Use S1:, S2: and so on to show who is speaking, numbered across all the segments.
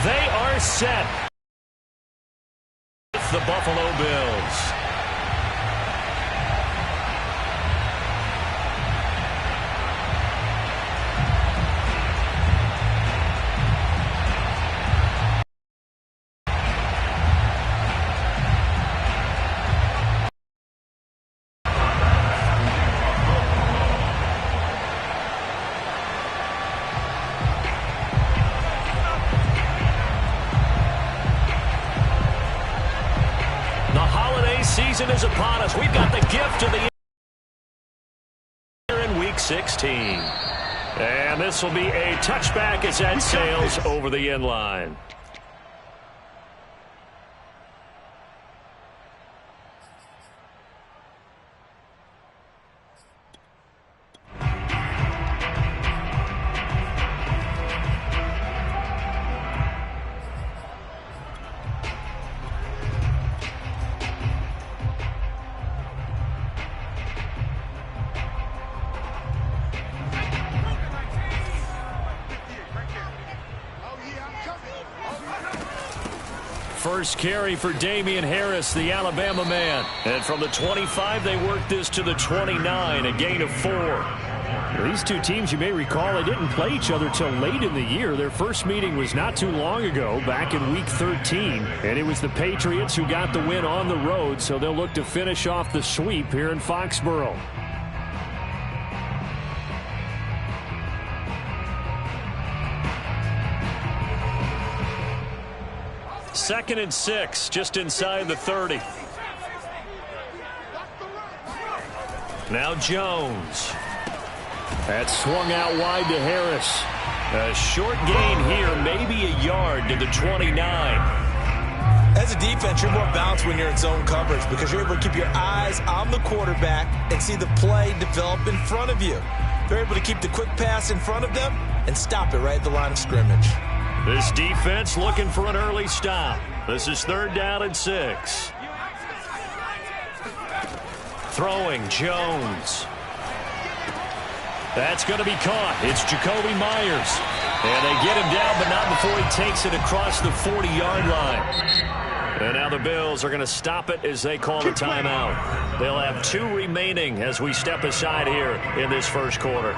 S1: They are set. The Buffalo Bills. Season is upon us. We've got the gift of the year in Week 16. And this will be a touchback as that sails over the end line. First carry for Damian Harris, the Alabama man. And from the 25, they worked this to the 29, a gain of 4.
S2: These two teams, you may recall, they didn't play each other till late in the year. Their first meeting was not too long ago, back in Week 13. And it was the Patriots who got the win on the road, so they'll look to finish off the sweep here in Foxborough.
S1: Second and 6, just inside the 30. Now Jones. That swung out wide to Harris. A short gain here, maybe a yard to the 29.
S3: As a defense, you're more balanced when you're in zone coverage because you're able to keep your eyes on the quarterback and see the play develop in front of you. They're able to keep the quick pass in front of them and stop it right at the line of scrimmage.
S1: This defense looking for an early stop. This is 3rd down and 6. Throwing Jones. That's going to be caught. It's Jacoby Myers. And they get him down, but not before he takes it across the 40-yard line. And now the Bills are going to stop it as they call a timeout. They'll have 2 remaining as we step aside here in this first quarter.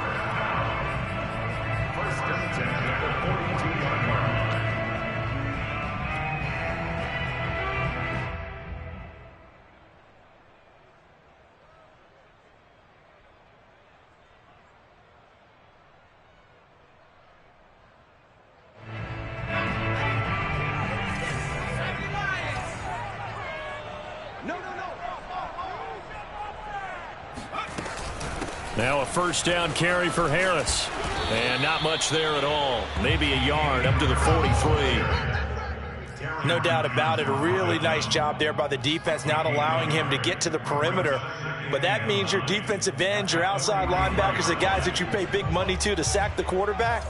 S1: Now a first down carry for Harris. And not much there at all. Maybe a yard up to the 43.
S3: No doubt about it. A really nice job there by the defense, not allowing him to get to the perimeter. But that means your defensive ends, your outside linebackers, the guys that you pay big money to sack the quarterback,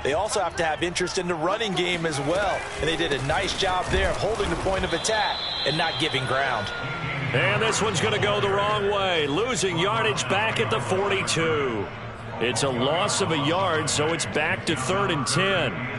S3: they also have to have interest in the running game as well. And they did a nice job there of holding the point of attack and not giving ground.
S1: And this one's going to go the wrong way, losing yardage back at the 42. It's a loss of a yard, so it's back to 3rd and 10.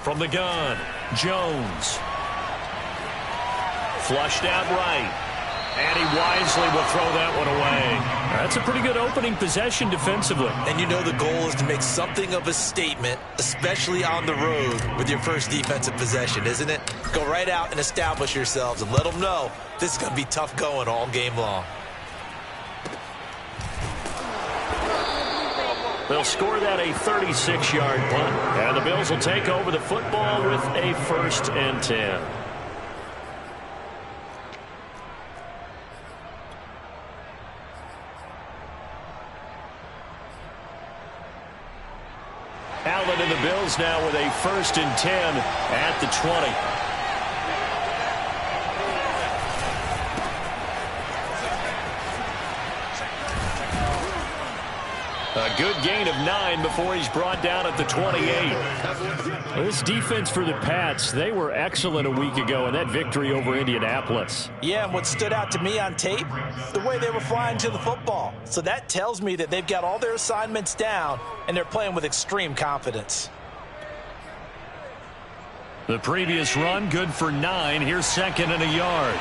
S1: From the gun, Jones. Flushed out right. And he wisely will throw that one away.
S2: That's a pretty good opening possession defensively.
S3: And you know the goal is to make something of a statement, especially on the road with your first defensive possession, isn't it? Go right out and establish yourselves and let them know this is going to be tough going all game long.
S1: They'll score that a 36-yard punt. And the Bills will take over the football with a 1st and 10. Allen and the Bills now with a 1st and 10 at the 20. A good gain of 9 before he's brought down at the 28.
S2: This defense for the Pats, they were excellent a week ago in that victory over Indianapolis.
S3: Yeah, and what stood out to me on tape, the way they were flying to the football. So that tells me that they've got all their assignments down, and they're playing with extreme confidence.
S1: The previous run, good for 9. Here's 2nd and a yard.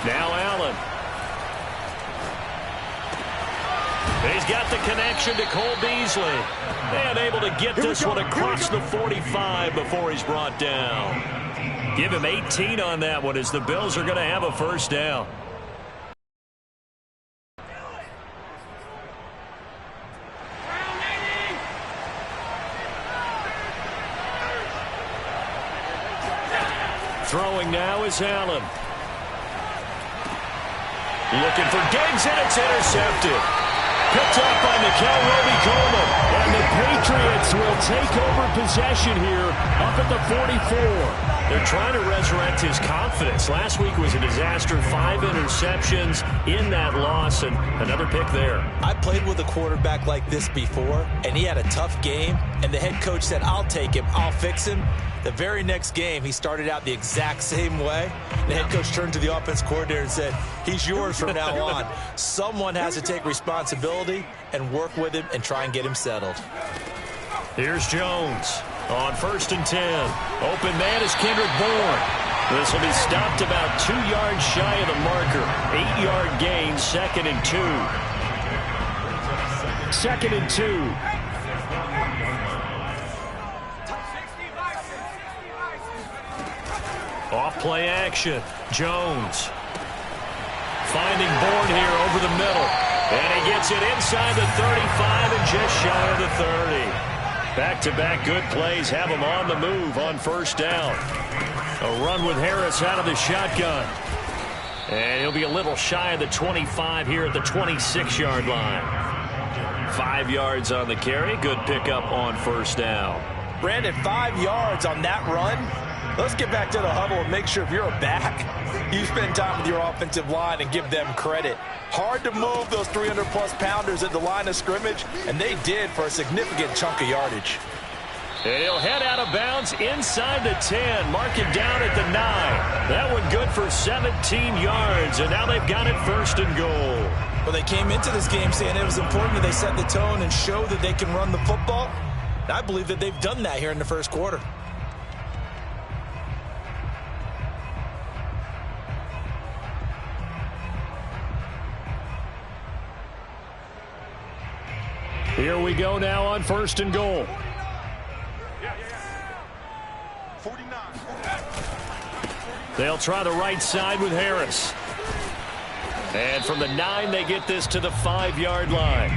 S1: Now Allen. He's got the connection to Cole Beasley. And able to get this one across the 45 before he's brought down. Give him 18 on that one as the Bills are going to have a first down. Throwing now is Allen. Looking for Diggs, and it's intercepted. Picked up by Mikel Roby-Coleman. And the Patriots will take over possession here up at the 44. They're trying to resurrect his confidence. Last week was a disaster. 5 interceptions in that loss, and another pick there.
S3: I played with a quarterback like this before, and he had a tough game, and the head coach said, I'll take him, I'll fix him. The very next game, he started out the exact same way. The head coach turned to the offense coordinator and said, he's yours from now on. Someone has to take responsibility and work with him and try and get him settled.
S1: Here's Jones on 1st and 10. Open man is Kendrick Bourne. This will be stopped about 2 yards shy of the marker. 8-yard gain, 2nd and 2.
S2: 2nd and 2.
S1: Off play action. Jones finding Bourne here over the middle. And he gets it inside the 35 and just shy of the 30. Back-to-back good plays have him on the move on 1st down. A run with Harris out of the shotgun. And he'll be a little shy of the 25 here at the 26-yard line. 5 yards on the carry. Good pickup on 1st down.
S3: Brandon, 5 yards on that run. Let's get back to the huddle and make sure if you're a back, you spend time with your offensive line and give them credit. Hard to move those 300-plus pounders at the line of scrimmage, and they did for a significant chunk of yardage.
S1: And he'll head out of bounds inside the 10, mark it down at the 9. That one good for 17 yards, and now they've got it 1st and goal.
S3: Well, they came into this game saying it was important that they set the tone and show that they can run the football. And I believe that they've done that here in the 1st quarter.
S2: Here we go now on 1st and goal.
S1: 49. They'll try the right side with Harris. And from the 9, they get this to the 5-yard line.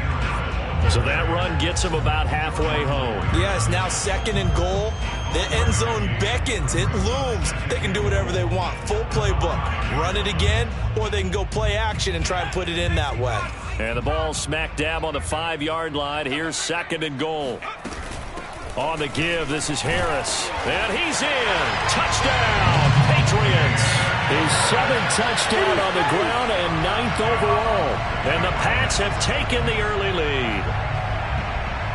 S1: So that run gets them about halfway home.
S3: Yes, now 2nd and goal. The end zone beckons. It looms. They can do whatever they want. Full playbook. Run it again, or they can go play action and try and put it in that way.
S1: And the ball smack dab on the 5-yard line. Here's 2nd and goal. On the give, this is Harris. And he's in. Touchdown, Patriots.
S2: His 7th touchdown on the ground and 9th overall.
S1: And the Pats have taken the early lead.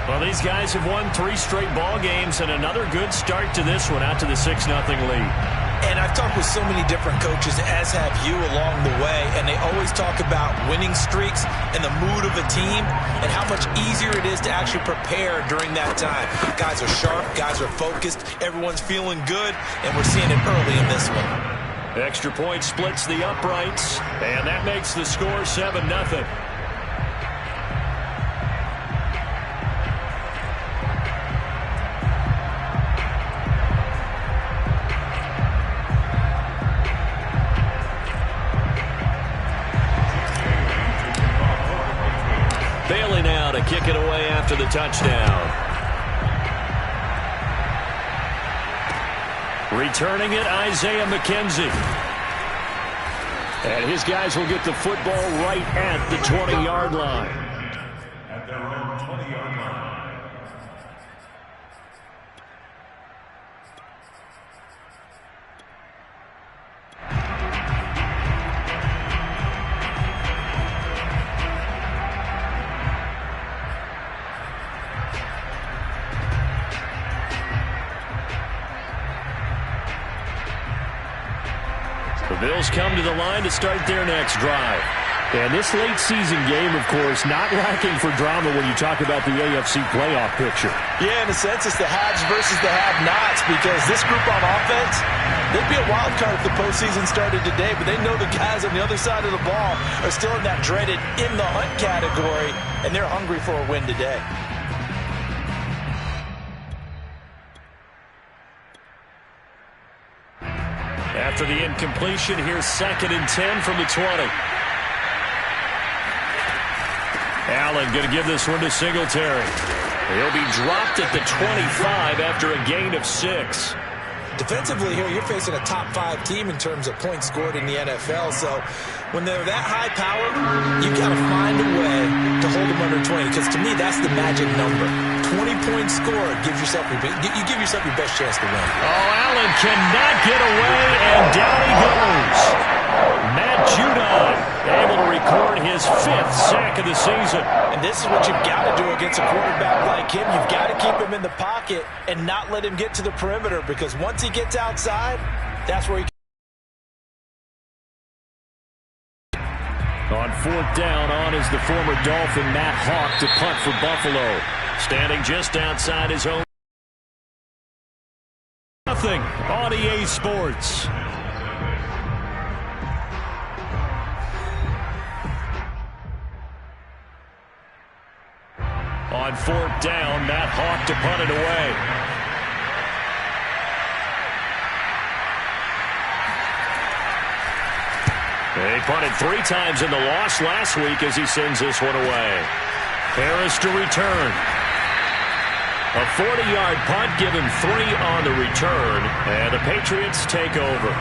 S1: Well, these guys have won 3 straight ball games and another good start to this one out to the 6-0 lead.
S3: And I've talked with so many different coaches, as have you, along the way, and they always talk about winning streaks and the mood of a team and how much easier it is to actually prepare during that time. Guys are sharp, guys are focused, everyone's feeling good, and we're seeing it early in this one.
S1: Extra point splits the uprights, and that makes the score 7-0. Bailey now to kick it away after the touchdown. Returning it, Isaiah McKenzie.
S2: And his guys will get the football right at the 20-yard line.
S4: At their own 20-yard line.
S1: The Bills come to the line to start their next drive.
S2: And this late season game, of course, not lacking for drama when you talk about the AFC playoff picture.
S3: Yeah, in a sense, it's the haves versus the have-nots, because this group on offense, they'd be a wild card if the postseason started today, but they know the guys on the other side of the ball are still in that dreaded in-the-hunt category, and they're hungry for a win today.
S1: After the incompletion, here's 2nd and 10 from the 20. Allen going to give this one to Singletary. He'll be dropped at the 25 after a gain of 6.
S3: Defensively here, you're facing a top 5 team in terms of points scored in the NFL. So when they're that high power, you got to find a way to hold them under 20. Because to me, that's the magic number. 20 points scored gives yourself you give yourself your best chance to win.
S1: Oh, Allen cannot get away, and down he goes. Matt Judon able to record his 5th sack of the season.
S3: And this is what you've got to do against a quarterback like him. You've got to keep him in the pocket and not let him get to the perimeter, because once he gets outside, that's where he
S2: On 4th down, on is the former Dolphin Matt Hawk to punt for Buffalo.
S1: Standing just outside his own. Nothing on EA Sports. On 4th down, Matt Hawk to punt it away. They punted 3 times in the loss last week as he sends this one away. Harris to return. A 40-yard punt, given 3 on the return, and the Patriots take over.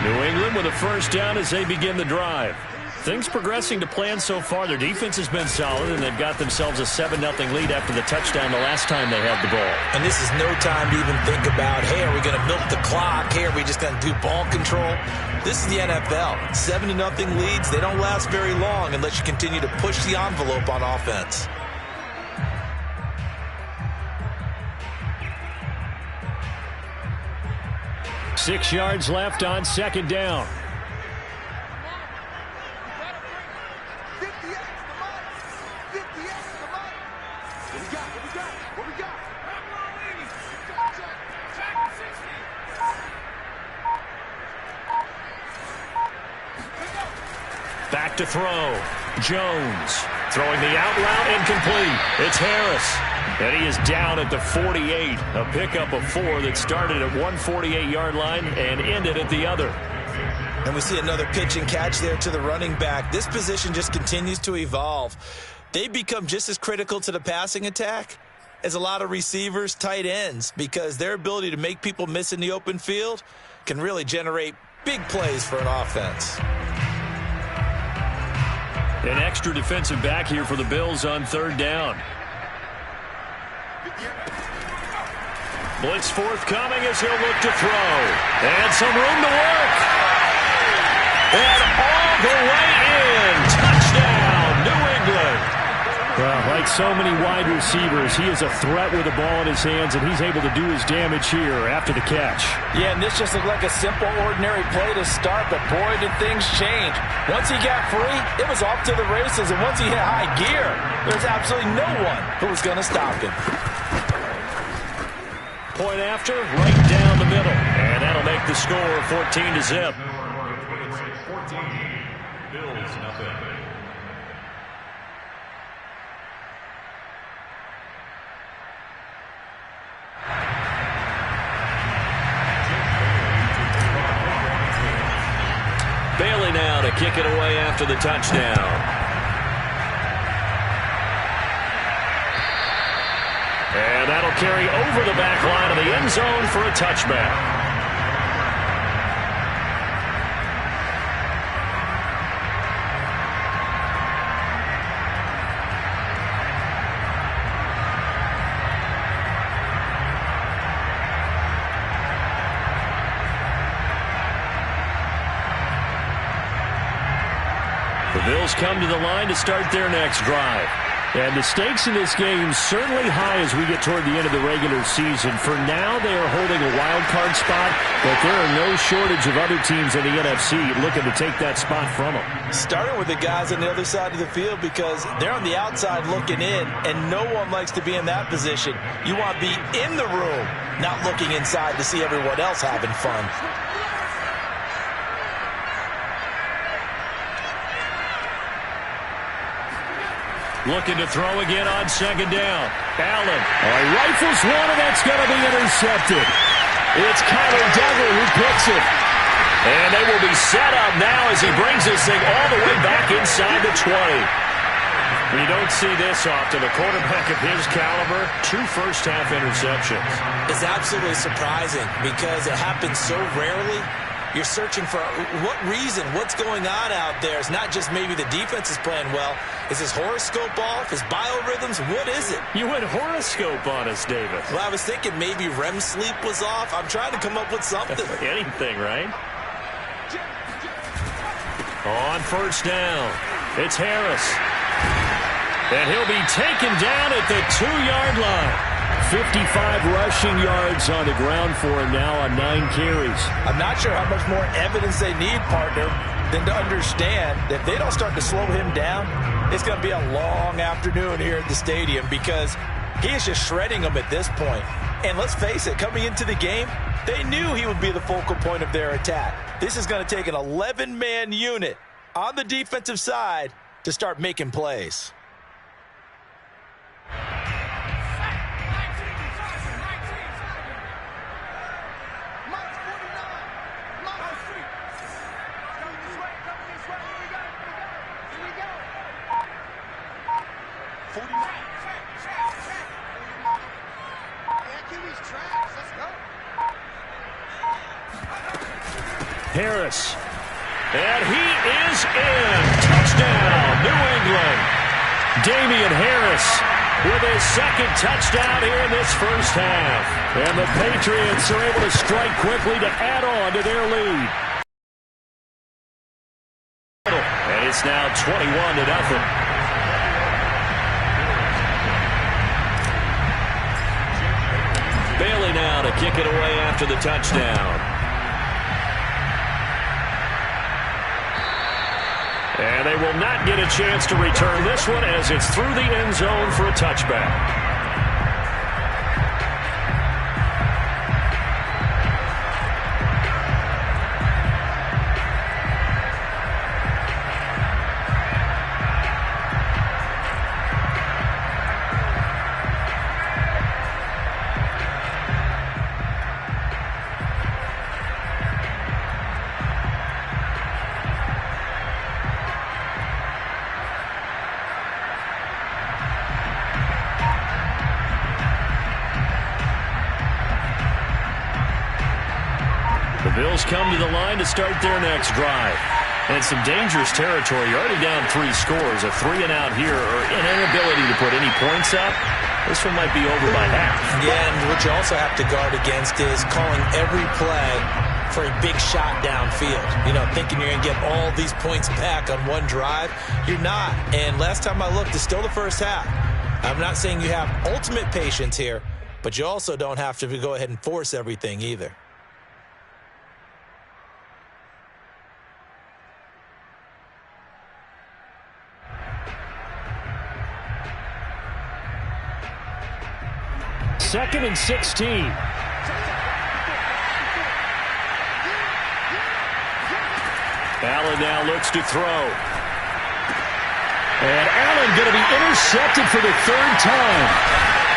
S1: New England with a first down as they begin the drive. Things progressing to plan so far. Their defense has been solid, and they've got themselves a 7-0 lead after the touchdown the last time they had the ball.
S3: And this is no time to even think about, hey, are we going to milk the clock? Hey, are we just going to do ball control? This is the NFL. 7-0 leads, they don't last very long unless you continue to push the envelope on offense.
S2: Six yards left on 2nd down.
S1: Back to throw. Jones throwing the out route, incomplete. It's Harris. And he is down at the 48. A pickup of 4 that started at 148-yard line and ended at the other.
S3: And we see another pitch and catch there to the running back. This position just continues to evolve. They become just as critical to the passing attack as a lot of receivers, tight ends, because their ability to make people miss in the open field can really generate big plays for an offense.
S1: An extra defensive back here for the Bills on 3rd down. Blitz forthcoming as he'll look to throw. And some room to work. And all the way in. Touchdown, New England.
S2: Well, like so many wide receivers, he is a threat with the ball in his hands, and he's able to do his damage here after the catch.
S3: Yeah, and this just looked like a simple, ordinary play to start, but boy, did things change. Once he got free, it was off to the races, and once he hit high gear, there's absolutely no one who was going to stop him.
S1: Point after, right down the middle. And that'll make the score 14-0.
S4: Bills, nothing.
S1: Bailey now to kick it away after the touchdown. And that'll carry over the back line of the end zone for a touchback. The Bills come to the line to start their next drive.
S2: And the stakes in this game certainly high as we get toward the end of the regular season. For now, they are holding a wild card spot, but there are no shortage of other teams in the NFC looking to take that spot from them.
S3: Starting with the guys on the other side of the field because they're on the outside looking in, and no one likes to be in that position. You want to be in the room, not looking inside to see everyone else having fun.
S1: Looking to throw again on second down. Allen.
S2: He rifles one, and that's going to be intercepted. It's Kyler Duggar who picks it.
S1: And they will be set up now as he brings this thing all the way back inside the 20. You don't see this often. A quarterback of his caliber, 2 first-half interceptions.
S3: It's absolutely surprising because it happens so rarely. You're searching for what reason, what's going on out there. It's not just maybe the defense is playing well. Is his horoscope off? His biorhythms? What is it?
S1: You went horoscope on us, Davis.
S3: Well, I was thinking maybe REM sleep was off. I'm trying to come up with something.
S1: Anything, right? On first down, it's Harris. And he'll be taken down at the 2-yard line. 55 rushing yards on the ground for him now on 9 carries.
S3: I'm not sure how much more evidence they need, partner, than to understand that if they don't start to slow him down, it's going to be a long afternoon here at the stadium because he is just shredding them at this point. And let's face it, coming into the game, they knew he would be the focal point of their attack. This is going to take an 11-man unit on the defensive side to start making plays.
S1: Harris. And he is in. Touchdown, New England. Damian Harris with his second touchdown here in this first half. And the Patriots are able to strike quickly to add on to their lead. And it's now 21-0. Bailey now to kick it away after the touchdown. And they will not get a chance to return this one as it's through the end zone for a touchback. The Bills come to the line to start their next drive. And some dangerous territory. You're already down 3 scores. A 3-and-out here or an inability to put any points up. This one might be over by half.
S3: Yeah, and what you also have to guard against is calling every play for a big shot downfield. You know, thinking you're going to get all these points back on one drive. You're not. And last time I looked, it's still the first half. I'm not saying you have ultimate patience here, but you also don't have to go ahead and force everything either.
S2: Second and 16.
S1: Allen now looks to throw.
S2: And Allen going to be intercepted for the 3rd time.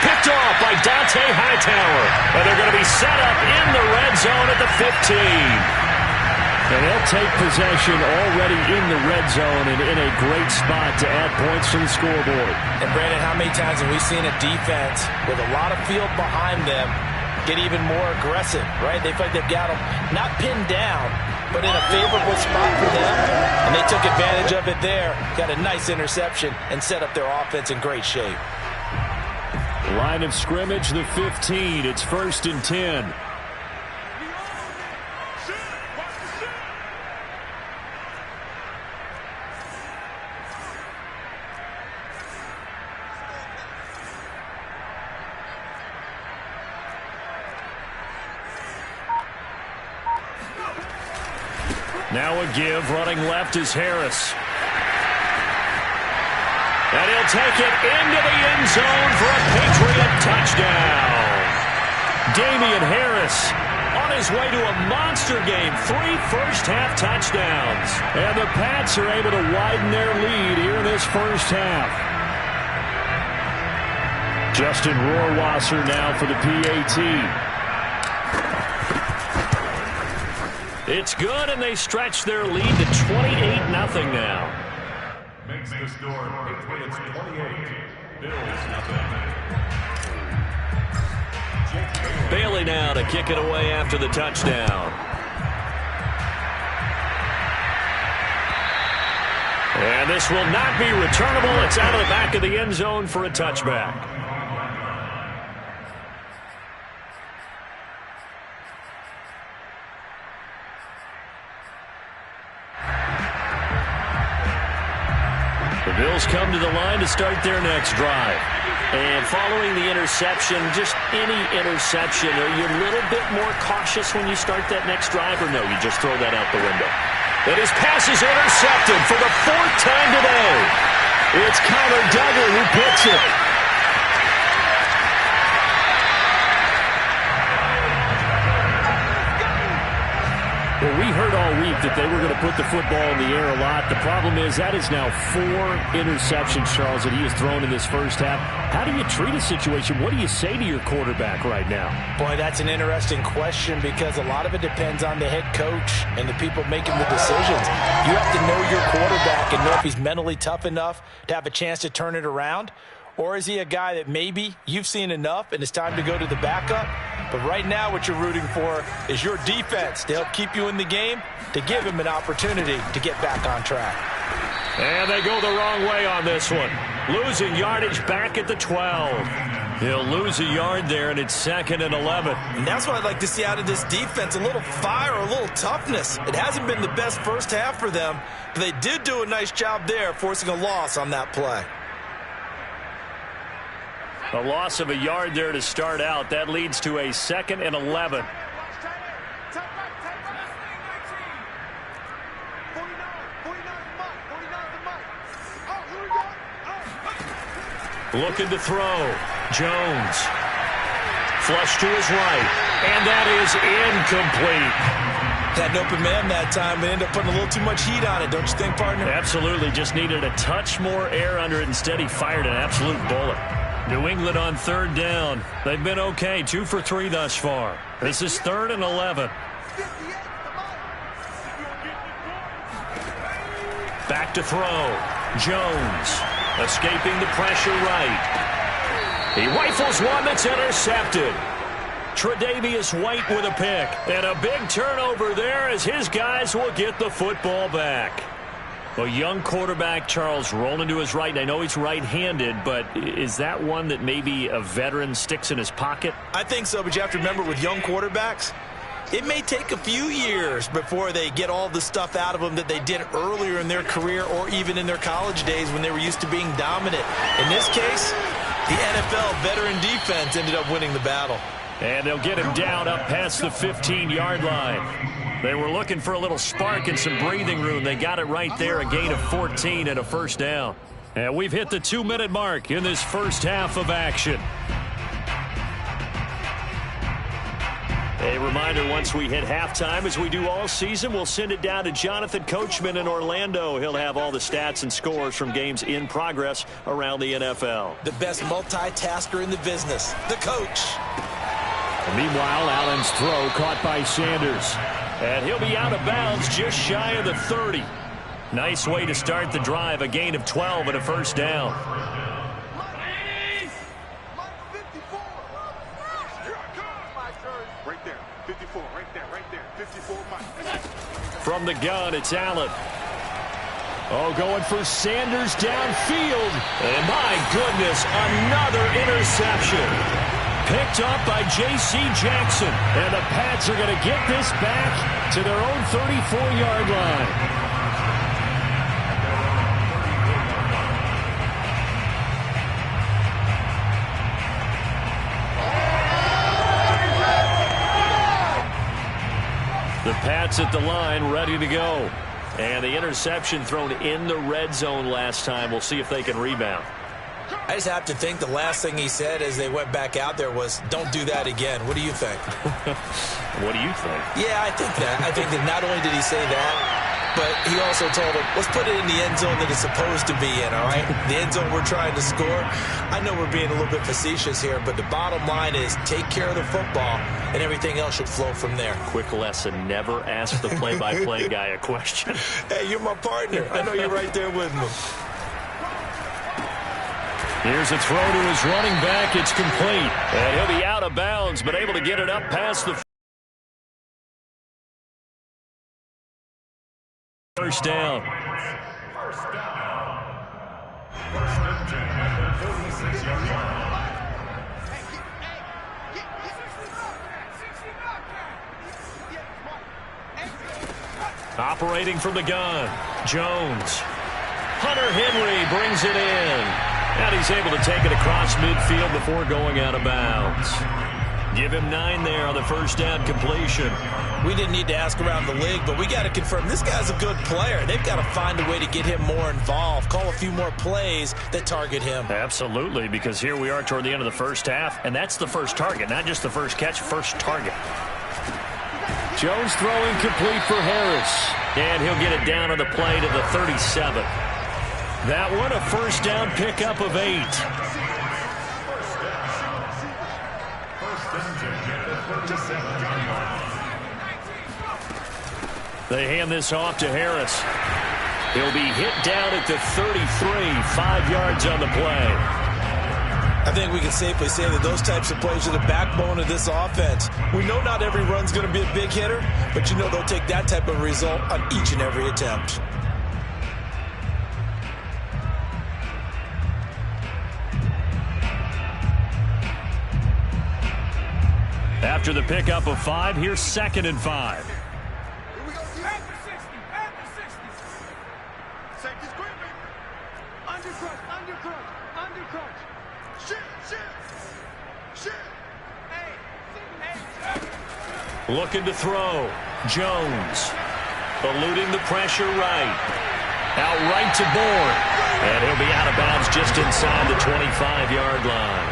S1: Picked off by Dante Hightower. And they're going to be set up in the red zone at the 15.
S2: And they'll take possession already in the red zone and in a great spot to add points to the scoreboard.
S3: And Brandon, how many times have we seen a defense with a lot of field behind them get even more aggressive, right? They feel like they've got them not pinned down, but in a favorable spot for them. And they took advantage of it there, got a nice interception, and set up their offense in great shape.
S2: Line of scrimmage, the 15. It's 1st and 10. Now a give. Running left is Harris. And he'll take it into the end zone for a Patriot touchdown. Damian Harris on his way to a monster game. 3 first-half touchdowns. And the Pats are able to widen their lead here in this first half. Justin Rohrwasser now for the PAT.
S1: It's good, and they stretch their lead to 28-0 now.
S4: Makes the score Patriots 28, Bills nothing.
S1: Bailey now to kick it away after the touchdown. And this will not be returnable. It's out of the back of the end zone for a touchback. The Bills come to the line to start their next drive. And following the interception, just any interception, are you a little bit more cautious when you start that next drive, or no, you just throw that out the window? And his pass is intercepted for the 4th time today. It's Connor Duggar who puts it.
S2: Well, we heard all week that they were going to put the football in the air a lot. The problem is that is now 4 interceptions, Charles, that he has thrown in this first half. How do you treat a situation? What do you say to your quarterback right now?
S3: Boy, that's an interesting question because a lot of it depends on the head coach and the people making the decisions. You have to know your quarterback and know if he's mentally tough enough to have a chance to turn it around. Or is he a guy that maybe you've seen enough and it's time to go to the backup? But right now what you're rooting for is your defense to help keep you in the game, to give him an opportunity to get back on track.
S1: And they go the wrong way on this one. Losing yardage back at the 12. He'll lose a yard there, and it's 2nd and 11.
S3: And that's what I'd like to see out of this defense, a little fire, a little toughness. It hasn't been the best first half for them, but they did do a nice job there forcing a loss on that play.
S1: A loss of a yard there to start out. That leads to a 2nd and 11. Looking to throw. Jones. Flush to his right. And that is incomplete.
S3: Had an open man that time, but ended up putting a little too much heat on it, don't you think, partner?
S1: Absolutely. Just needed a touch more air under it. Instead, he fired an absolute bullet. New England on 3rd down. They've been okay. 2 for 3 thus far. This is 3rd and 11. Back to throw. Jones escaping the pressure right. He rifles one that's intercepted. Tre'Davious White with a pick. And a big turnover there as his guys will get the football back. A young quarterback, Charles, rolling to his right. And I know he's right-handed, but is that one that maybe a veteran sticks in his pocket?
S3: I think so, but you have to remember with young quarterbacks, it may take a few years before they get all the stuff out of them that they did earlier in their career or even in their college days when they were used to being dominant. In this case, the NFL veteran defense ended up winning the battle.
S1: And they'll get him down up past the 15-yard line. They were looking for a little spark and some breathing room. They got it right there, a gain of 14 and a first down. And we've hit the 2-minute mark in this first half of action. A reminder, once we hit halftime, as we do all season, we'll send it down to Jonathan Coachman in Orlando. He'll have all the stats and scores from games in progress around the NFL.
S3: The best multitasker in the business, the coach.
S2: And meanwhile, Allen's throw caught by Sanders.
S1: And he'll be out of bounds just shy of the 30. Nice way to start the drive, a gain of 12 and a first down. From the gun, it's Allen.
S2: Oh, going for Sanders downfield.
S1: And my goodness, another interception. Picked up by J.C. Jackson.
S2: And the Pats are going to get this back to their own 34-yard line.
S1: The Pats at the line, ready to go. And the interception thrown in the red zone last time. We'll see if they can rebound.
S3: I just have to think the last thing he said as they went back out there was, don't do that again. What do you think?
S1: What do you think?
S3: Yeah, I think that. I think that not only did he say that, but he also told him, let's put it in the end zone that it's supposed to be in, all right? The end zone we're trying to score. I know we're being a little bit facetious here, but the bottom line is take care of the football, and everything else should flow from there.
S1: Quick lesson, never ask the play-by-play guy a question.
S3: Hey, you're my partner. I know you're right there with me.
S1: Here's a throw to his running back. It's complete. And he'll be out of bounds, but able to get it up past the first down. Operating from the gun, Jones. Hunter Henry brings it in. And he's able to take it across midfield before going out of bounds. Give him 9 there on the first down completion.
S3: We didn't need to ask around the league, but we got to confirm this guy's a good player. They've got to find a way to get him more involved, call a few more plays that target him.
S1: Absolutely, because here we are toward the end of the first half, and that's the first target, not just the first catch, first target.
S2: Jones throwing complete for Harris.
S1: And he'll get it down on the play to the 37. That one, a first down pickup of 8. They hand this off to Harris. He'll be hit down at the 33, 5 yards on the play.
S3: I think we can safely say that those types of plays are the backbone of this offense. We know not every run's going to be a big hitter, but you know they'll take that type of result on each and every attempt.
S1: After the pickup of 5, here's 2nd and 5.
S5: Here we go. At the 60. At the 60. Safety's gripping. Undercrunch. Undercrunch. Shit. Hey.
S1: Looking to throw. Jones. Eluding the pressure right. Out right to Bourne. And he'll be out of bounds just inside the 25-yard line.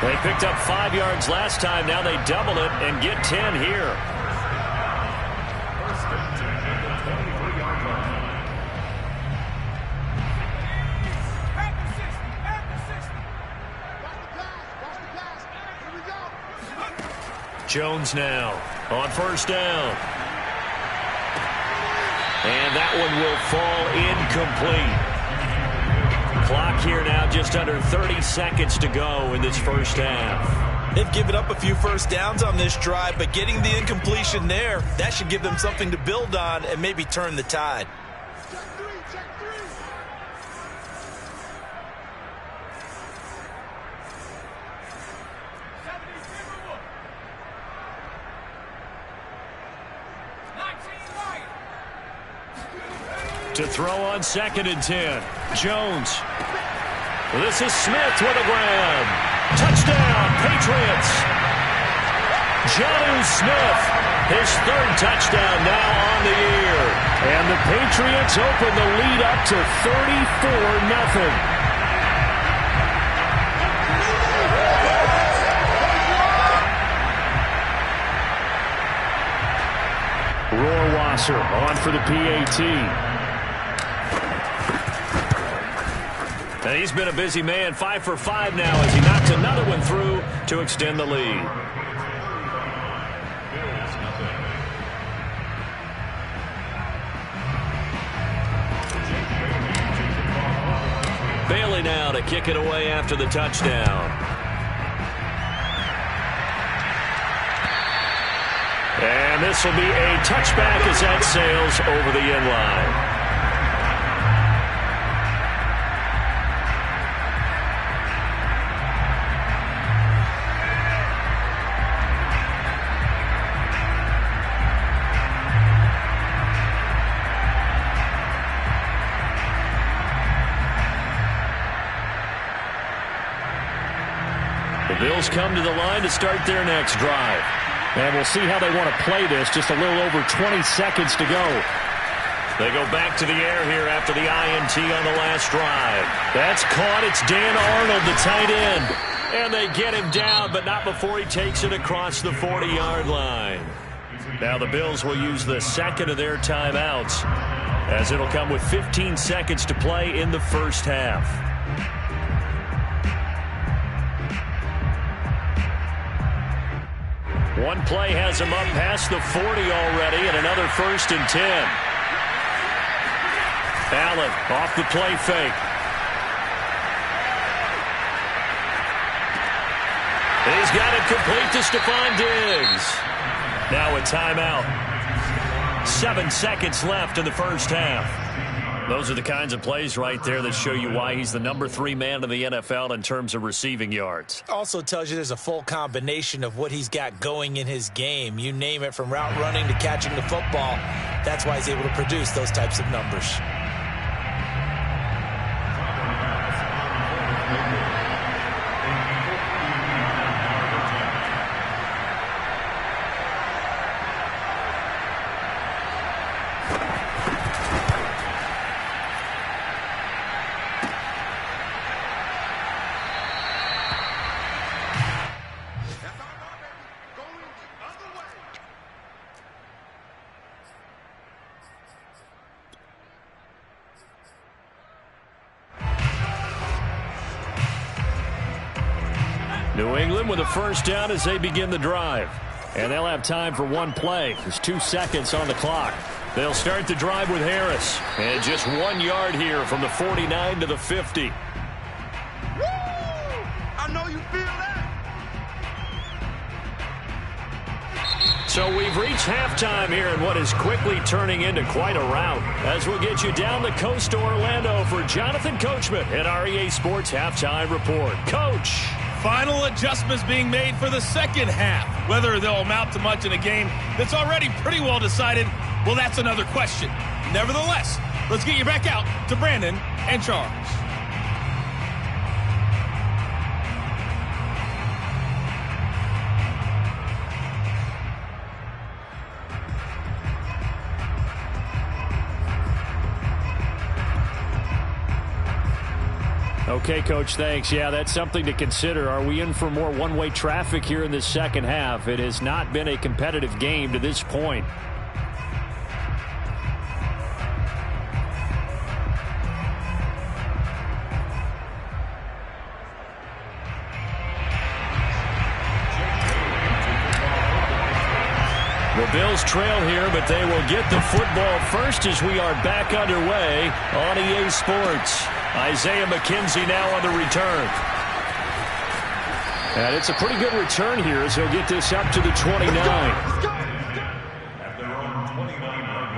S1: They picked up 5 yards last time. Now they double it and get 10 here. Jones now on first down. And that one will fall incomplete. Clock here now, just under 30 seconds to go in this first half.
S3: They've given up a few first downs on this drive, but getting the incompletion there, that should give them something to build on and maybe turn the tide.
S5: Check three.
S1: To throw on 2nd and 10. Jones. This is Smith with a grab. Touchdown, Patriots. Jonnu Smith, his 3rd touchdown now on the year.
S2: And the Patriots open the lead up to 34-0. Rohrwasser on for the PAT.
S1: And he's been a busy man, 5 for 5 now as he knocked another one through to extend the lead. Bailey now to kick it away after the touchdown. And this will be a touchback as that sails over the end line. The Bills come to the line to start their next drive.
S2: And we'll see how they want to play this. Just a little over 20 seconds to go.
S1: They go back to the air here after the INT on the last drive. That's caught. It's Dan Arnold, the tight end. And they get him down, but not before he takes it across the 40-yard line. Now the Bills will use the second of their timeouts, as it'll come with 15 seconds to play in the first half. One play has him up past the 40 already, and another 1st and 10. Allen off the play fake. He's got it complete to Stephon Diggs. Now a timeout. 7 seconds left in the first half. Those are the kinds of plays right there that show you why he's the number 3 man in the NFL in terms of receiving yards.
S3: Also tells you there's a full combination of what he's got going in his game. You name it, from route running to catching the football. That's why he's able to produce those types of numbers.
S2: New England with a first down as they begin the drive. And they'll have time for one play. There's 2 seconds on the clock. They'll start the drive with Harris. And just 1 yard here from the 49 to the 50.
S5: Woo! I know you feel that.
S1: So we've reached halftime here in what is quickly turning into quite a rout, as we'll get you down the coast to Orlando for Jonathan Coachman at our EA Sports Halftime Report. Coach.
S6: Final adjustments being made for the second half. Whether they'll amount to much in a game that's already pretty well decided, well, that's another question. Nevertheless, let's get you back out to Brandon and Charles.
S2: Okay, Coach, thanks. Yeah, that's something to consider. Are we in for more one-way traffic here in this second half? It has not been a competitive game to this point.
S1: The Bills trail here, but they will get the football first as we are back underway on EA Sports. Isaiah McKenzie now on the return.
S2: And it's a pretty good return here as he'll get this up to the 29.
S4: At their own 29-yard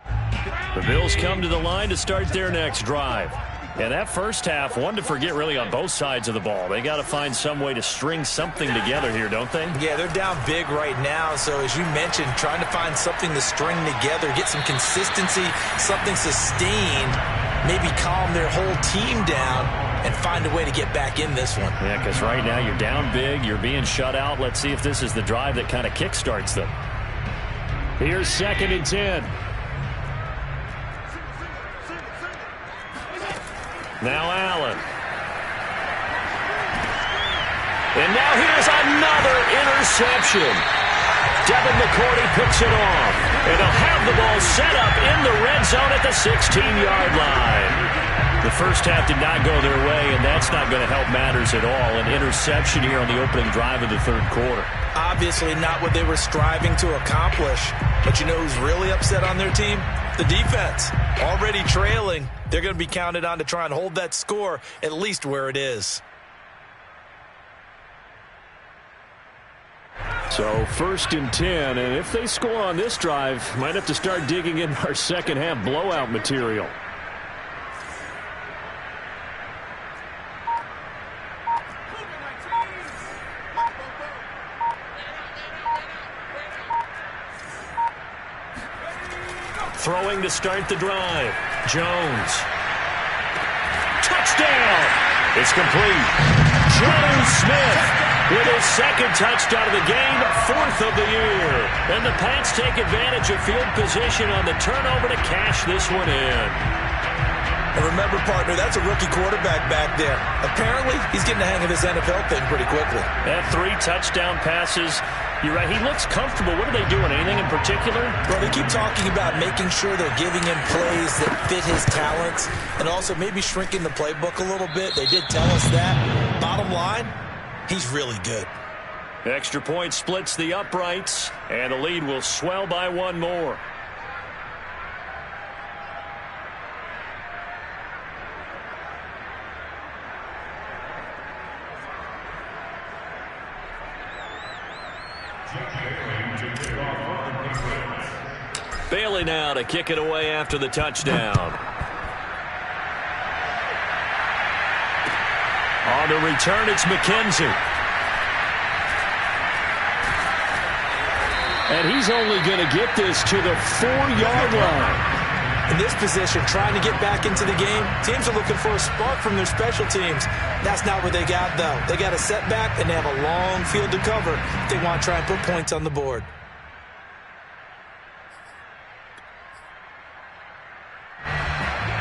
S4: line.
S1: The Bills come to the line to start their next drive. And that first half, one to forget really on both sides of the ball. They got to find some way to string something together here, don't they?
S3: Yeah, they're down big right now. So as you mentioned, trying to find something to string together, get some consistency, something sustained, maybe calm their whole team down and find a way to get back in this one.
S1: Yeah, because right now you're down big, you're being shut out. Let's see if this is the drive that kind of kickstarts them.
S2: Here's 2nd and 10.
S1: Now Allen. And now here's another interception. Devin McCourty picks it off. And they'll have the ball set up in the red zone at the 16-yard line. The first half did not go their way, and that's not going to help matters at all. An interception here on the opening drive of the third quarter.
S3: Obviously not what they were striving to accomplish. But you know who's really upset on their team? The defense. Already trailing. They're going to be counted on to try and hold that score at least where it is.
S2: So 1st and 10, and if they score on this drive, might have to start digging in our second half blowout material. Throwing to start the drive. Jones.
S1: touchdown. It's complete. Jonnu Smith with his second touchdown of the game, 4th of the year. And the Pats take advantage of field position on the turnover to cash this one in.
S3: And remember, partner, that's a rookie quarterback back there. Apparently, he's getting the hang of this NFL thing pretty quickly.
S2: That 3 touchdown passes. You're right. He looks comfortable. What are they doing? Anything in particular?
S3: Well, they keep talking about making sure they're giving him plays that fit his talents and also maybe shrinking the playbook a little bit. They did tell us that. Bottom line, he's really good.
S1: Extra point splits the uprights, and the lead will swell by 1 more. Bailey now to kick it away after the touchdown. On the return, it's McKenzie.
S2: And he's only going to get this to the 4-yard line.
S3: In this position, trying to get back into the game, teams are looking for a spark from their special teams. That's not what they got, though. They got a setback, and they have a long field to cover if they want to try and put points on the board.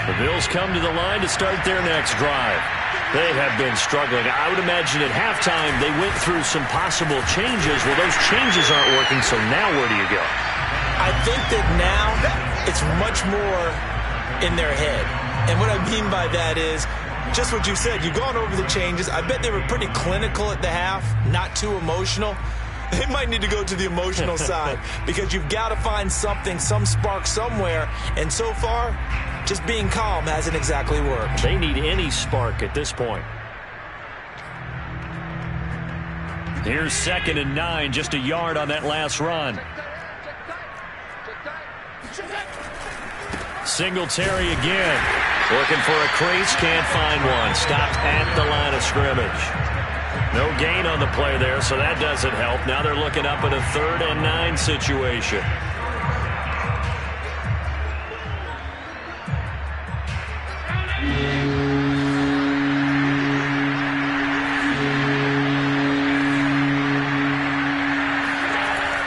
S1: The Bills come to the line to start their next drive. They have been struggling. I would imagine at halftime they went through some possible changes. Well, those changes aren't working, so now where do you go?
S3: I think that now it's much more in their head. And what I mean by that is just what you said. You've gone over the changes. I bet they were pretty clinical at the half, not too emotional. They might need to go to the emotional side because you've got to find something, some spark somewhere. And so far, just being calm hasn't exactly worked.
S1: They need any spark at this point. Here's 2nd and 9, just a yard on that last run. Singletary again. Looking for a crease, can't find one. Stopped at the line of scrimmage. No gain on the play there, so that doesn't help. Now they're looking up at a 3rd and 9 situation.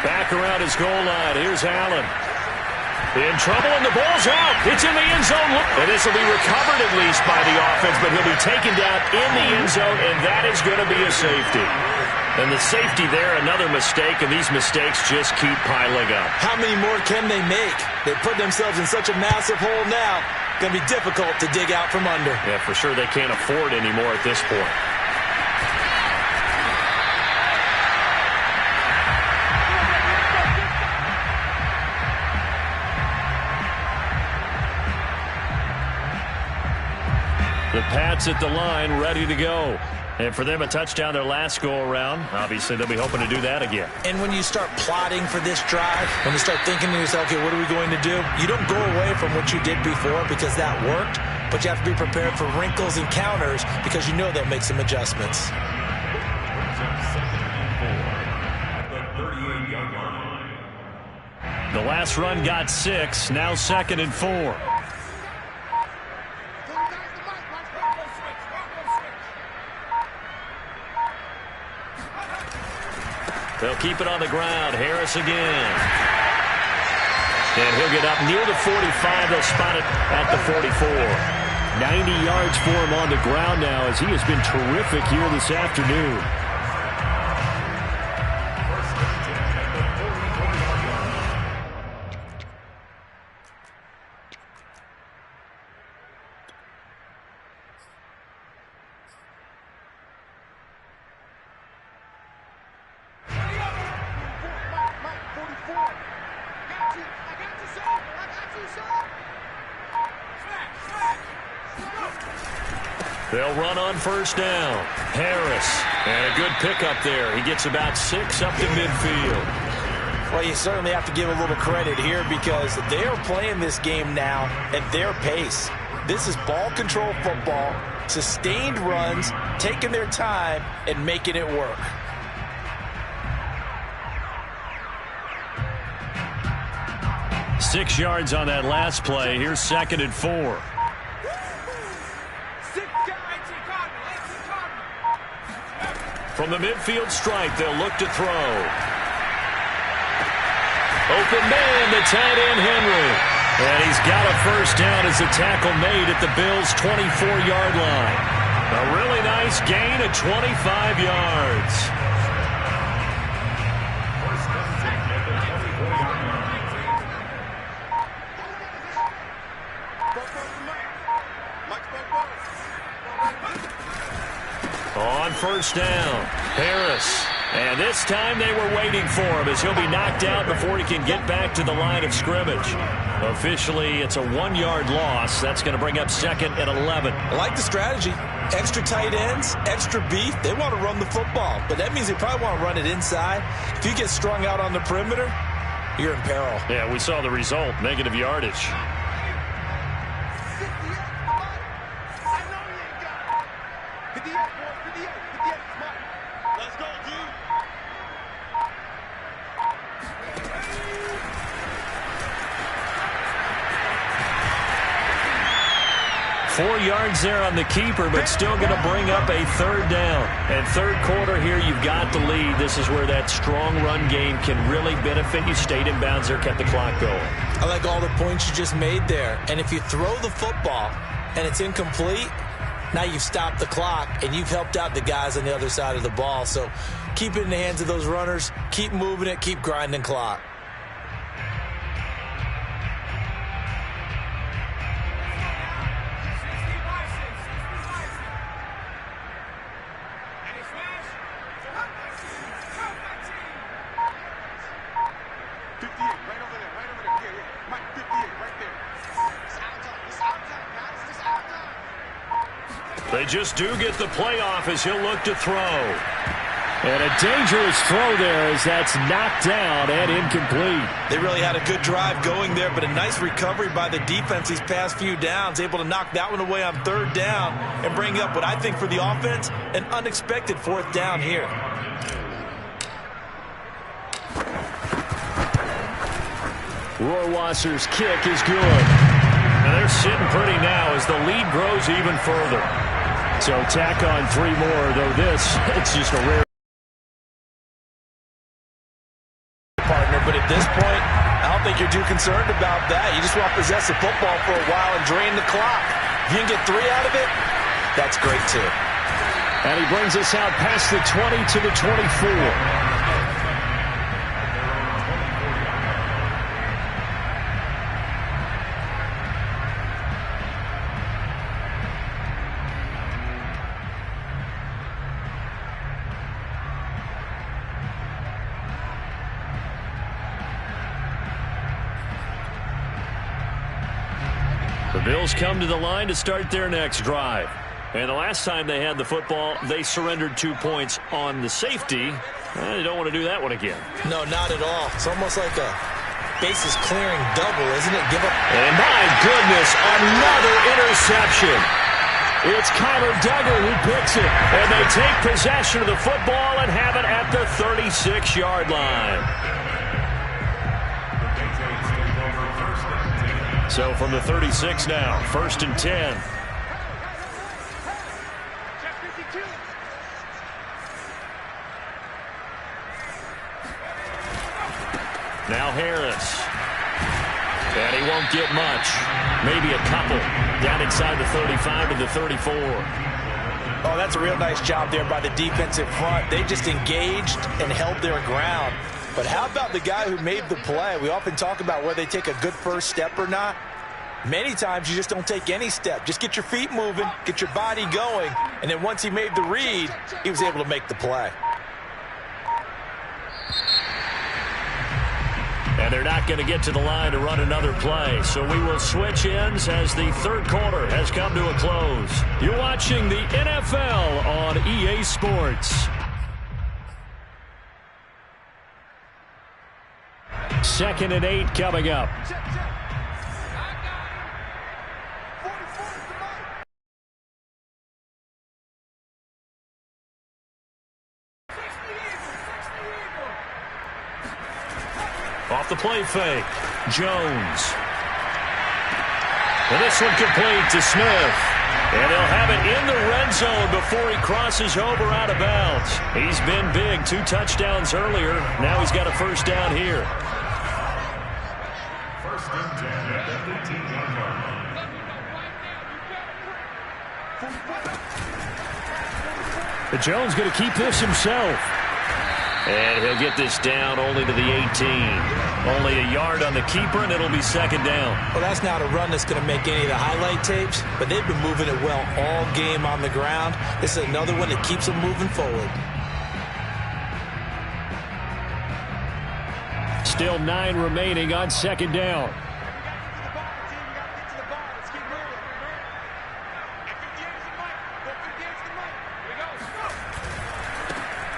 S1: Back around his goal line. Here's Allen. In trouble, and the ball's out. It's in the end zone. And this will be recovered at least by the offense, but he'll be taken down in the end zone, and that is going to be a safety. And the safety there, another mistake, and these mistakes just keep piling up.
S3: How many more can they make? They put themselves in such a massive hole now. Going to be difficult to dig out from under.
S1: Yeah, for sure they can't afford any more at this point. The Pats at the line, ready to go. And for them, a touchdown their last go-around. Obviously, they'll be hoping to do that again.
S3: And when you start plotting for this drive, when you start thinking to yourself, okay, what are we going to do? You don't go away from what you did before because that worked, but you have to be prepared for wrinkles and counters because you know they'll make some adjustments.
S1: The last run got 6, now 2nd and 4. They'll keep it on the ground. Harris again. And he'll get up near the 45. They'll spot it at the 44.
S2: 90 yards for him on the ground now as he has been terrific here this afternoon.
S1: They'll run on 1st down. Harris, and a good pickup there. He gets about 6 up to midfield.
S3: Well, you certainly have to give a little credit here because they are playing this game now at their pace. This is ball control football, sustained runs, taking their time, and making it work.
S1: Six yards on that last play. Here's 2nd and 4. From the midfield stripe, they'll look to throw. Open man, the tight end, Henry. And he's got a first down as the tackle made at the Bills' 24-yard line. A really nice gain of 25 yards. On first down, Harris. And this time they were waiting for him as he'll be knocked out before he can get back to the line of scrimmage. Officially, it's a 1-yard loss. That's going to bring up 2nd and 11.
S3: I like the strategy. Extra tight ends, extra beef. They want to run the football, but that means they probably want to run it inside. If you get strung out on the perimeter, you're in peril.
S1: Yeah, we saw the result, negative yardage.
S5: Let's go, dude.
S1: 4 yards there on the keeper, but still going to bring up a 3rd down. And 3rd quarter here, you've got the lead. This is where that strong run game can really benefit you. Stayed in bounds there, kept the clock going.
S3: I like all the points you just made there. And if you throw the football and it's incomplete, now you've stopped the clock and you've helped out the guys on the other side of the ball. So keep it in the hands of those runners. Keep moving it. Keep grinding clock.
S1: They just do get the playoff as he'll look to throw.
S2: And a dangerous throw there as that's knocked down and incomplete.
S3: They really had a good drive going there, but a nice recovery by the defense these past few downs, able to knock that one away on 3rd down and bring up what I think for the offense, an unexpected 4th down here.
S2: Rohrwasser's kick is good.
S1: And they're sitting pretty now as the lead grows even further.
S2: So tack on 3 more, though it's just a rare
S3: partner. But at this point, I don't think you're too concerned about that. You just want to possess the football for a while and drain the clock. If you can get 3 out of it, that's great too.
S2: And he brings us out past the 20 to the 24.
S1: The Bills come to the line to start their next drive. And the last time they had the football, they surrendered 2 points on the safety. They don't want to do that one again.
S3: No, not at all. It's almost like a bases clearing double, isn't it? Give up.
S1: And my goodness, another interception. It's Kyler Duggar who picks it. And they take possession of the football and have it at the 36-yard line. So from the 36 now, 1st and 10. Now Harris. And he won't get much. Maybe a couple. Down inside the 35 to the 34.
S3: Oh, that's a real nice job there by the defensive front. They just engaged and held their ground. But how about the guy who made the play? We often talk about whether they take a good first step or not. Many times you just don't take any step. Just get your feet moving, get your body going, and then once he made the read, he was able to make the play.
S1: And they're not going to get to the line to run another play. So we will switch ends as the 3rd quarter has come to a close. You're watching the NFL on EA Sports.
S2: 2nd and 8 coming up.
S1: Off the play fake, Jones. And this one complete to Smith. And they'll have it in the red zone before he crosses over out of bounds. He's been big. 2 touchdowns earlier. Now he's got a first down here.
S4: First and 10 at the 18-yard line.
S2: But Jones going to keep this himself.
S1: And he'll get this down only to the 18. Only a yard on the keeper, and it'll be second down.
S3: Well, that's not a run that's going to make any of the highlight tapes, but they've been moving it well all game on the ground. This is another one that keeps them moving forward.
S2: Still 9 remaining on second down.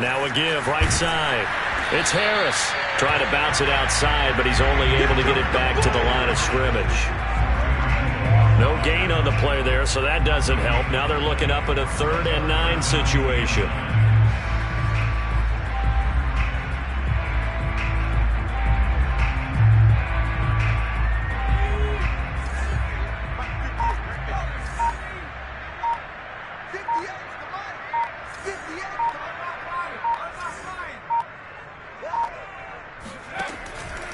S1: Now a give, right side. It's Harris. Trying to bounce it outside, but he's only able to get it back to the line of scrimmage. No gain on the play there, so that doesn't help. Now they're looking up at a 3rd and 9 situation.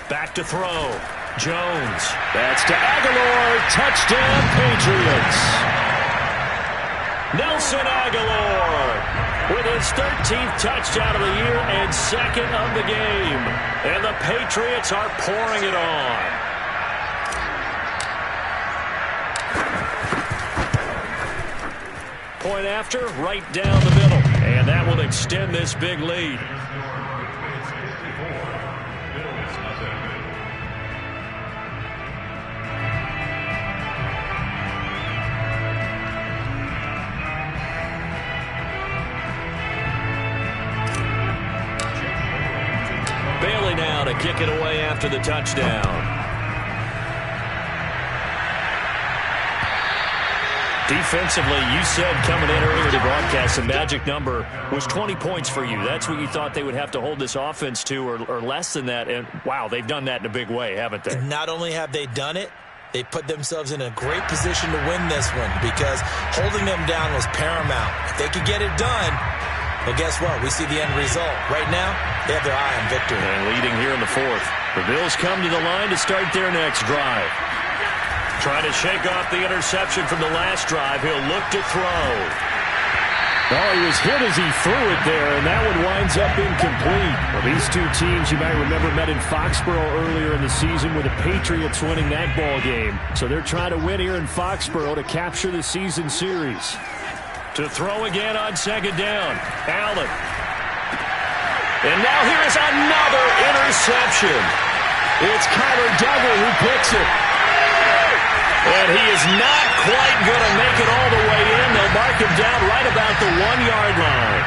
S1: Back to throw. Jones. That's to Aguilar. Touchdown, Patriots. Nelson Aguilar with his 13th touchdown of the year and 2nd of the game. And the Patriots are pouring it on. Point after, right down the middle. And that will extend this big lead. Bailey now to kick it away after the touchdown. Defensively, you said coming in earlier to broadcast, the magic number was 20 points for you. That's what you thought they would have to hold this offense to, or less than that. And, wow, they've done that in a big way, haven't they?
S3: And not only have they done it, they put themselves in a great position to win this one because holding them down was paramount. If they could get it done, well, guess what? We see the end result. Right now, they have their eye on victory.
S1: And leading here in the 4th. The Bills come to the line to start their next drive. Trying to shake off the interception from the last drive. He'll look to throw.
S2: Oh, he was hit as he threw it there, and that one winds up incomplete. Well, these two teams, you might remember, met in Foxborough earlier in the season with the Patriots winning that ball game. So they're trying to win here in Foxborough to capture the season series.
S1: To throw again on second down. Allen. And now here is another interception. It's Kyler Duggar who picks it. And he is not quite going to make it all the way in. They'll mark him down right about the 1-yard line.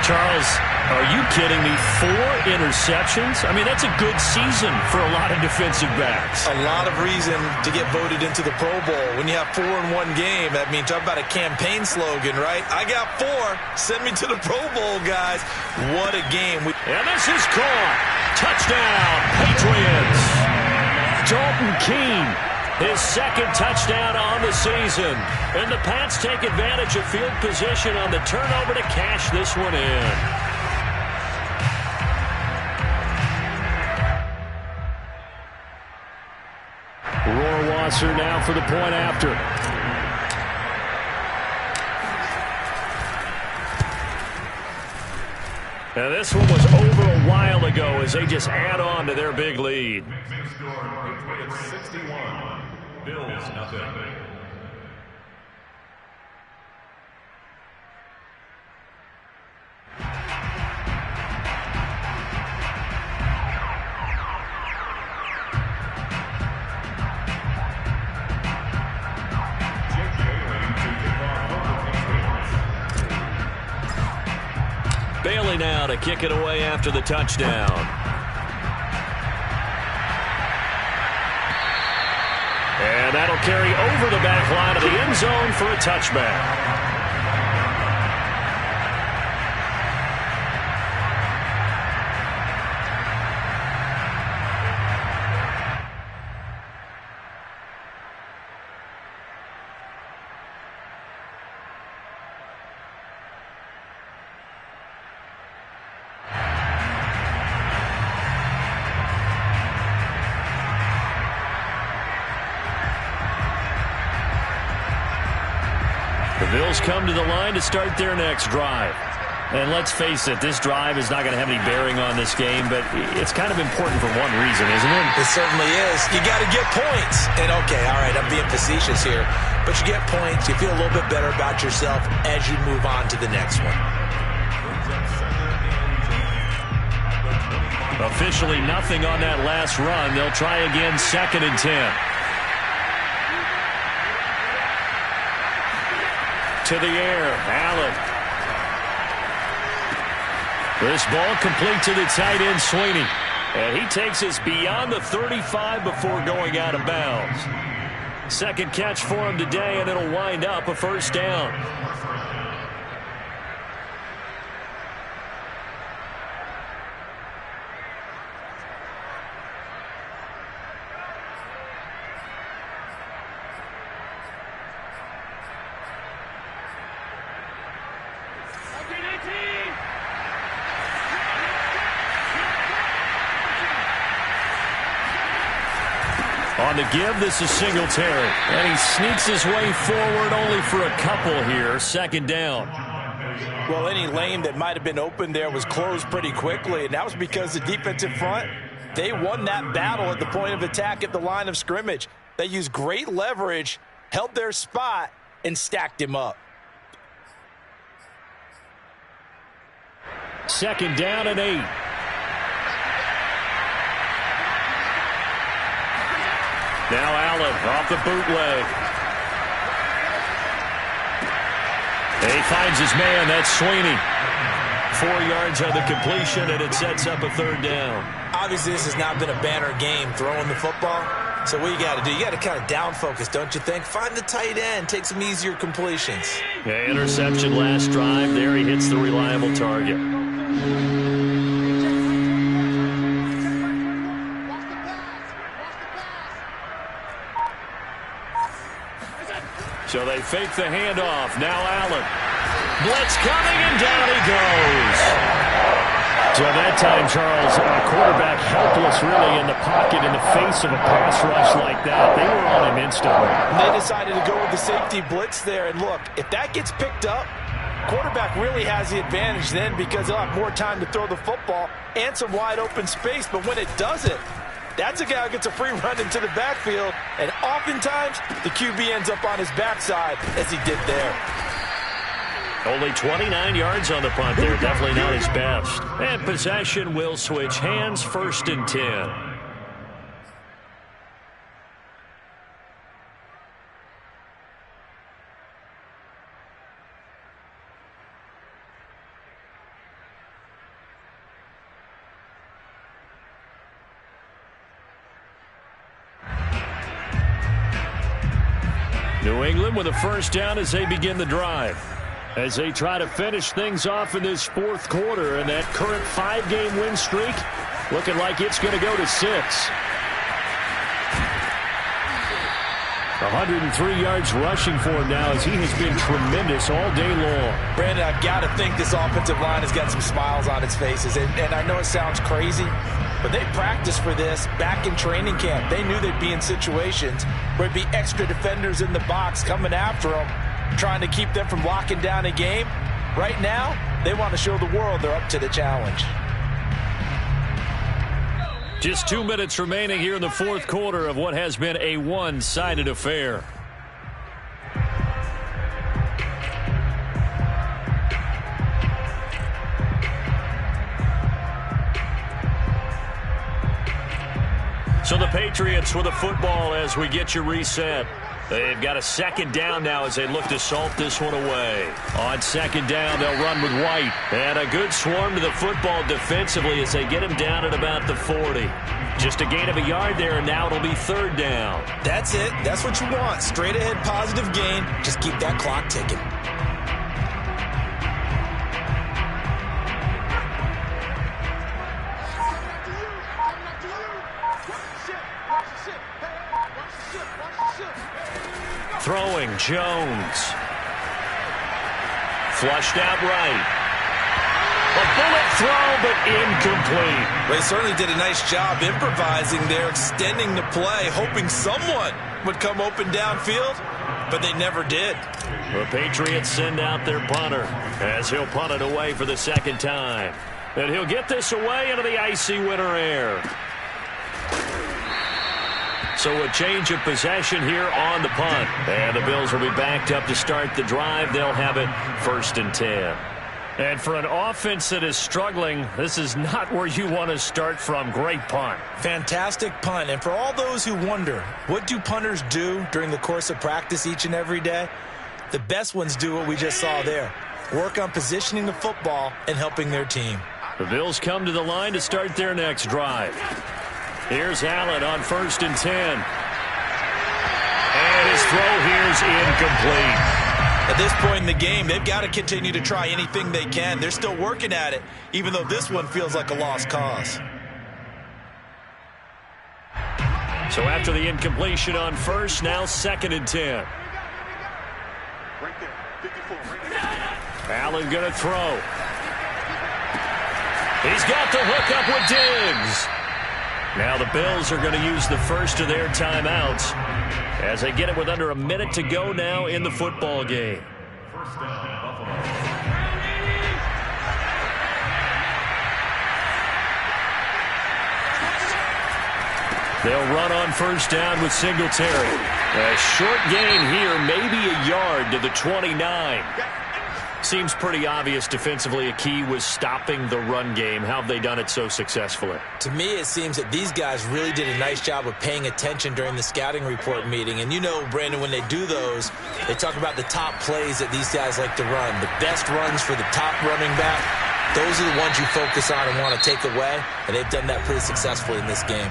S1: Charles, are you kidding me? 4 interceptions? I mean, that's a good season for a lot of defensive backs.
S3: A lot of reason to get voted into the Pro Bowl. When you have 4 in one game, that means talk about a campaign slogan, right? I got 4. Send me to the Pro Bowl, guys. What a game.
S1: And this is caught. Touchdown, Patriots. Dalton Keene. His 2nd touchdown on the season. And the Pats take advantage of field position on the turnover to cash this one in.
S2: Rohrwasser now for the point after.
S1: And this one was over a while ago as they just add on to their big lead.
S4: Patriots 61, Bills nothing.
S1: Bailey now to kick it away after the touchdown. And that'll carry over the back line of the end zone for a touchback. Bills come to the line to start their next drive. And let's face it, this drive is not going to have any bearing on this game, but it's kind of important for one reason, isn't it?
S3: It certainly is. You got to get points. And, okay, all right, I'm being facetious here. But you get points, you feel a little bit better about yourself as you move on to the next one.
S1: Officially nothing on that last run. They'll try again, 2nd and 10. To the air, Allen. This ball complete to the tight end, Sweeney. And he takes us beyond the 35 before going out of bounds. Second catch for him today, and it'll wind up a first down. On the give, this is Singletary. And he sneaks his way forward only for a couple here. 2nd down.
S3: Well, any lane that might have been open there was closed pretty quickly, and that was because the defensive front, they won that battle at the point of attack at the line of scrimmage. They used great leverage, held their spot, and stacked him up.
S1: 2nd down and 8. Now Allen off the bootleg. And he finds his man. That's Sweeney. 4 yards on the completion, and it sets up a 3rd down.
S3: Obviously, this has not been a banner game throwing the football. So what you got to do, you got to kind of down focus, don't you think? Find the tight end, take some easier completions.
S1: Yeah, interception last drive. There he hits the reliable target. So they fake the handoff. Now Allen. Blitz coming, and down he goes. So that time, Charles, a quarterback helpless really in the pocket in the face of a pass rush like that. They were on him instantly.
S3: And they decided to go with the safety blitz there. And look, if that gets picked up, quarterback really has the advantage then because he'll have more time to throw the football and some wide open space. But when it doesn't, that's a guy who gets a free run into the backfield, and oftentimes the QB ends up on his backside as he did there.
S1: Only 29 yards on the punt there. Definitely not his best. And possession will switch hands. 1st and 10. New England with a 1st down as they begin the drive. As they try to finish things off in this 4th quarter, and that current 5-game win streak looking like it's going to go to 6. 103 yards rushing for him now as he has been tremendous all day long.
S3: Brandon, I've got to think this offensive line has got some smiles on its faces. And I know it sounds crazy, but they practiced for this back in training camp. They knew they'd be in situations where it'd be extra defenders in the box coming after them, trying to keep them from locking down a game. Right now, they want to show the world they're up to the challenge.
S1: Just 2 minutes remaining here in the 4th quarter of what has been a one-sided affair. So the Patriots with a football as we get you reset. They've got a 2nd down now as they look to salt this one away. On 2nd down, they'll run with White. And a good swarm to the football defensively as they get him down at about the 40. Just a gain of a yard there, and now it'll be 3rd down.
S3: That's it. That's what you want. Straight ahead positive gain. Just keep that clock ticking.
S1: Throwing, Jones. Flushed out right. A bullet throw, but incomplete.
S3: They certainly did a nice job improvising there, extending the play, hoping someone would come open downfield, but they never did.
S1: The Patriots send out their punter as he'll punt it away for the second time. And he'll get this away into the icy winter air. So a change of possession here on the punt. And the Bills will be backed up to start the drive. They'll have it 1st and 10.
S2: And for an offense that is struggling, this is not where you want to start from. Great punt.
S3: Fantastic punt. And for all those who wonder, what do punters do during the course of practice each and every day? The best ones do what we just saw there. Work on positioning the football and helping their team.
S1: The Bills come to the line to start their next drive. Here's Allen on 1st and 10. And his throw here's incomplete.
S3: At this point in the game, they've got to continue to try anything they can. They're still working at it, even though this one feels like a lost cause.
S1: So after the incompletion on 1st, now 2nd and 10. Allen going to throw. He's got the hook up with Diggs. Now the Bills are going to use the first of their timeouts as they get it with under a minute to go now in the football game.
S4: First down, Buffalo.
S1: They'll run on 1st down with Singletary. A short gain here, maybe a yard to the 29. Seems pretty obvious defensively a key was stopping the run game. How have they done it so successfully?
S3: To me, it seems that these guys really did a nice job of paying attention during the scouting report meeting. And you know, Brandon, when they do those, they talk about the top plays that these guys like to run. The best runs for the top running back, those are the ones you focus on and want to take away. And they've done that pretty successfully in this game.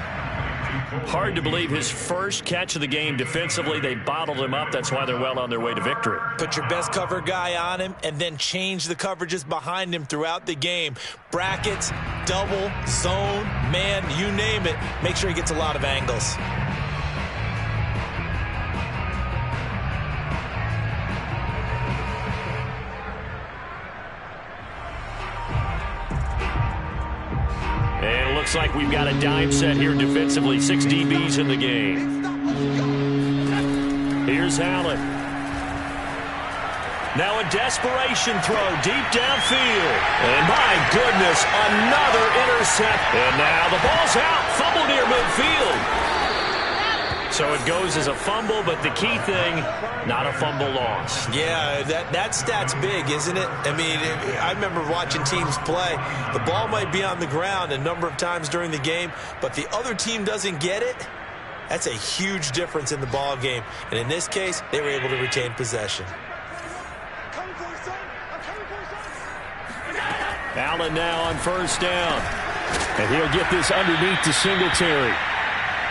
S1: Hard to believe his first catch of the game defensively. They bottled him up. That's why they're well on their way to victory.
S3: Put your best cover guy on him and then change the coverages behind him throughout the game. Brackets, double, zone, man, you name it. Make sure he gets a lot of angles.
S1: And it looks like we've got a dime set here defensively. 6 DBs in the game. Here's Allen. Now a desperation throw deep downfield. And my goodness, another intercept. And now the ball's out. Fumble near midfield. So it goes as a fumble, but the key thing, not a fumble loss.
S3: Yeah, that stat's big, isn't it? I mean, I remember watching teams play. The ball might be on the ground a number of times during the game, but the other team doesn't get it. That's a huge difference in the ball game. And in this case, they were able to retain possession.
S1: Allen now on 1st down. And he'll get this underneath to Singletary.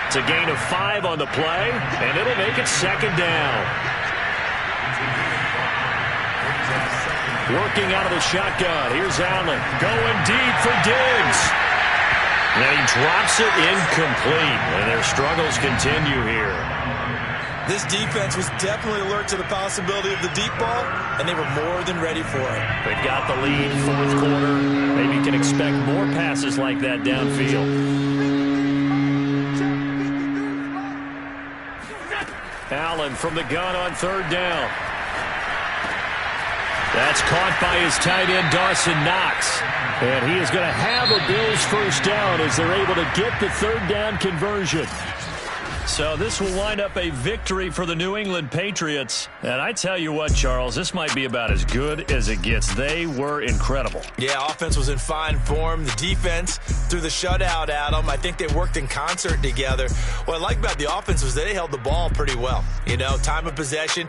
S1: It's a gain of 5 on the play, and it'll make it 2nd down. Working out of the shotgun. Here's Allen going deep for Diggs. And he drops it incomplete. And their struggles continue here.
S3: This defense was definitely alert to the possibility of the deep ball, and they were more than ready for it.
S1: They've got the lead, 4th quarter. Maybe you can expect more passes like that downfield. Allen from the gun on 3rd down. That's caught by his tight end, Dawson Knox. And he is going to have a Bills 1st down as they're able to get the 3rd down conversion. So this will wind up a victory for the New England Patriots. And I tell you what, Charles, this might be about as good as it gets. They were incredible.
S3: Yeah, offense was in fine form. The defense threw the shutout at them. I think they worked in concert together. What I like about the offense was they held the ball pretty well. You know, time of possession,